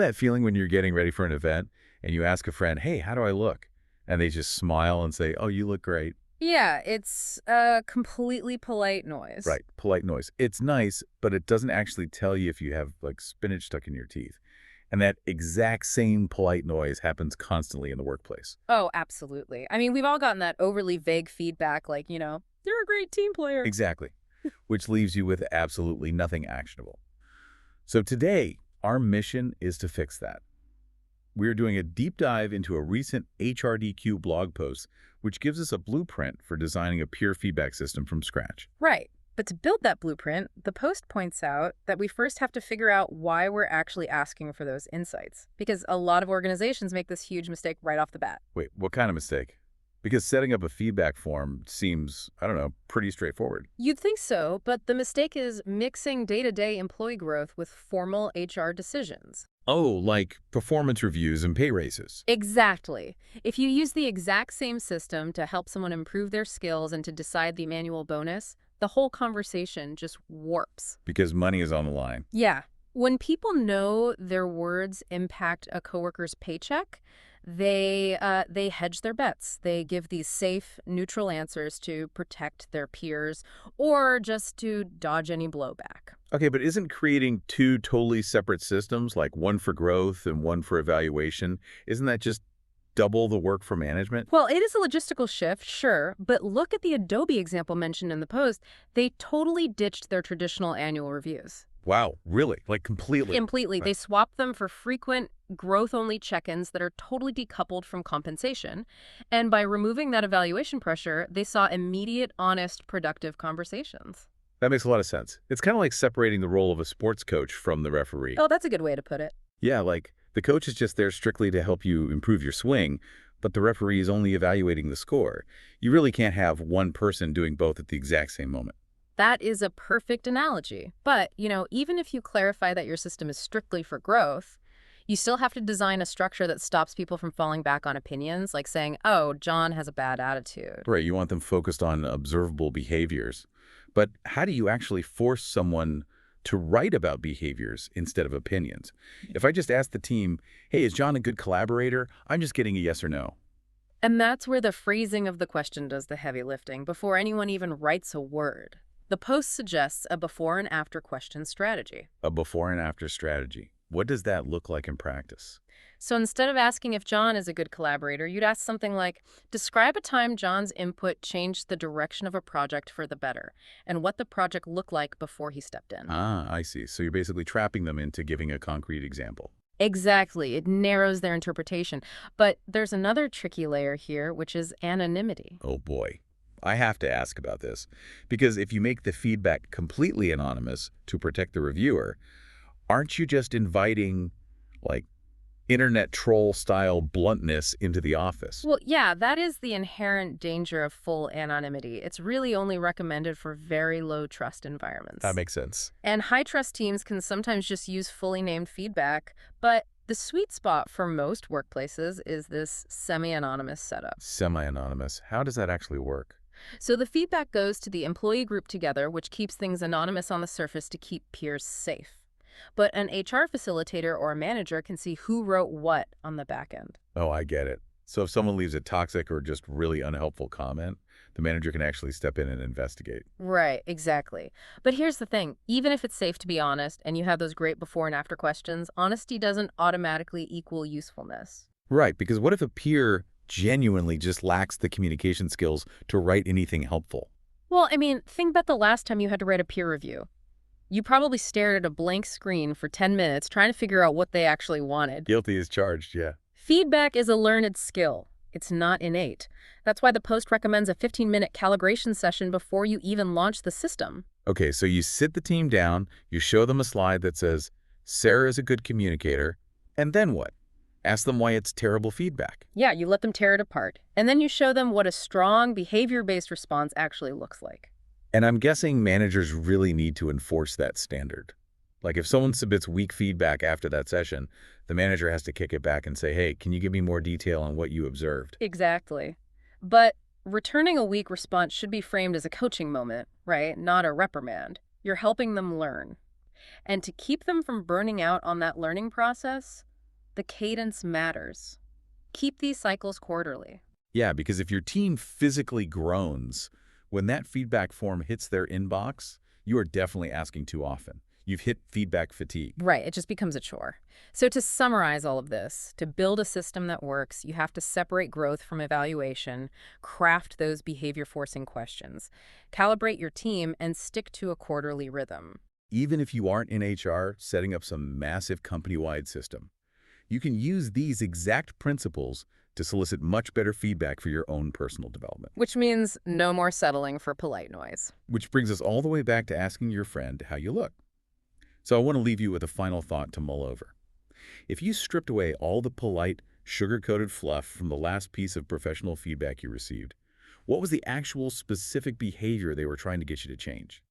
that feeling when you're getting ready for an event and you ask a friend, hey, how do I look? And they just smile and say, oh, you look great. Yeah, it's a completely polite noise. Right, polite noise. It's nice, but it doesn't actually tell you if you have, like, spinach stuck in your teeth. And that exact same polite noise happens constantly in the workplace. Oh, absolutely. I mean, we've all gotten that overly vague feedback like, you're a great team player. Exactly, which leaves you with absolutely nothing actionable. So today, our mission is to fix that. We're doing a deep dive into a recent HRDQ blog post, which gives us a blueprint for designing a peer feedback system from scratch. Right. But to build that blueprint, the post points out that we first have to figure out why we're actually asking for those insights. Because a lot of organizations make this huge mistake right off the bat. Wait, what kind of mistake? Because setting up a feedback form seems, I don't know, pretty straightforward. You'd think so, but the mistake is mixing day-to-day employee growth with formal HR decisions. Oh, like performance reviews and pay raises. Exactly. If you use the exact same system to help someone improve their skills and to decide the annual bonus, the whole conversation just warps. Because money is on the line. Yeah. When people know their words impact a coworker's paycheck, they hedge their bets. They give these safe, neutral answers to protect their peers or just to dodge any blowback. Okay, but isn't creating two totally separate systems, like one for growth and one for evaluation, isn't that just double the work for management? Well, it is a logistical shift, sure, but look at the Adobe example mentioned in the post. They totally ditched their traditional annual reviews. Wow, really? Like completely? Completely. They swapped them for frequent, growth-only check-ins that are totally decoupled from compensation. And by removing that evaluation pressure, they saw immediate, honest, productive conversations. That makes a lot of sense. It's kind of like separating the role of a sports coach from the referee. Oh, that's a good way to put it. Yeah, like the coach is just there strictly to help you improve your swing, but the referee is only evaluating the score. You really can't have one person doing both at the exact same moment. That is a perfect analogy. But, even if you clarify that your system is strictly for growth, you still have to design a structure that stops people from falling back on opinions, like saying, oh, John has a bad attitude. Right, you want them focused on observable behaviors. But how do you actually force someone to write about behaviors instead of opinions? If I just ask the team, hey, is John a good collaborator? I'm just getting a yes or no. And that's where the phrasing of the question does the heavy lifting before anyone even writes a word. The post suggests a before and after question strategy. A before and after strategy. What does that look like in practice? So instead of asking if John is a good collaborator, you'd ask something like, describe a time John's input changed the direction of a project for the better, and what the project looked like before he stepped in. Ah, I see. So you're basically trapping them into giving a concrete example. Exactly. It narrows their interpretation. But there's another tricky layer here, which is anonymity. Oh boy. I have to ask about this, because if you make the feedback completely anonymous to protect the reviewer, aren't you just inviting, like, internet troll-style bluntness into the office? Well, yeah, that is the inherent danger of full anonymity. It's really only recommended for very low trust environments. That makes sense. And high trust teams can sometimes just use fully named feedback, but the sweet spot for most workplaces is this semi-anonymous setup. Semi-anonymous. How does that actually work? So the feedback goes to the employee group together, which keeps things anonymous on the surface to keep peers safe. But an HR facilitator or a manager can see who wrote what on the back end. Oh, I get it. So if someone leaves a toxic or just really unhelpful comment, the manager can actually step in and investigate. Right, exactly. But here's the thing. Even if it's safe to be honest and you have those great before and after questions, honesty doesn't automatically equal usefulness. Right, because what if a peer genuinely just lacks the communication skills to write anything helpful? Well, I mean, think about the last time you had to write a peer review. You probably stared at a blank screen for 10 minutes trying to figure out what they actually wanted. Guilty as charged, yeah. Feedback is a learned skill. It's not innate. That's why the post recommends a 15-minute calibration session before you even launch the system. Okay, so you sit the team down, you show them a slide that says, Sarah is a good communicator, and then what? Ask them why it's terrible feedback. Yeah, you let them tear it apart. And then you show them what a strong behavior-based response actually looks like. And I'm guessing managers really need to enforce that standard. Like if someone submits weak feedback after that session, the manager has to kick it back and say, hey, can you give me more detail on what you observed? Exactly. But returning a weak response should be framed as a coaching moment, right? Not a reprimand. You're helping them learn. And to keep them from burning out on that learning process, The cadence matters. Keep these cycles quarterly. Yeah, because if your team physically groans, when that feedback form hits their inbox, you are definitely asking too often. You've hit feedback fatigue. Right, it just becomes a chore. So to summarize all of this, to build a system that works, you have to separate growth from evaluation, craft those behavior-forcing questions, calibrate your team, and stick to a quarterly rhythm. Even if you aren't in HR setting up some massive company-wide system, you can use these exact principles to solicit much better feedback for your own personal development. Which means no more settling for polite noise. Which brings us all the way back to asking your friend how you look. So I want to leave you with a final thought to mull over. If you stripped away all the polite, sugar-coated fluff from the last piece of professional feedback you received, what was the actual specific behavior they were trying to get you to change?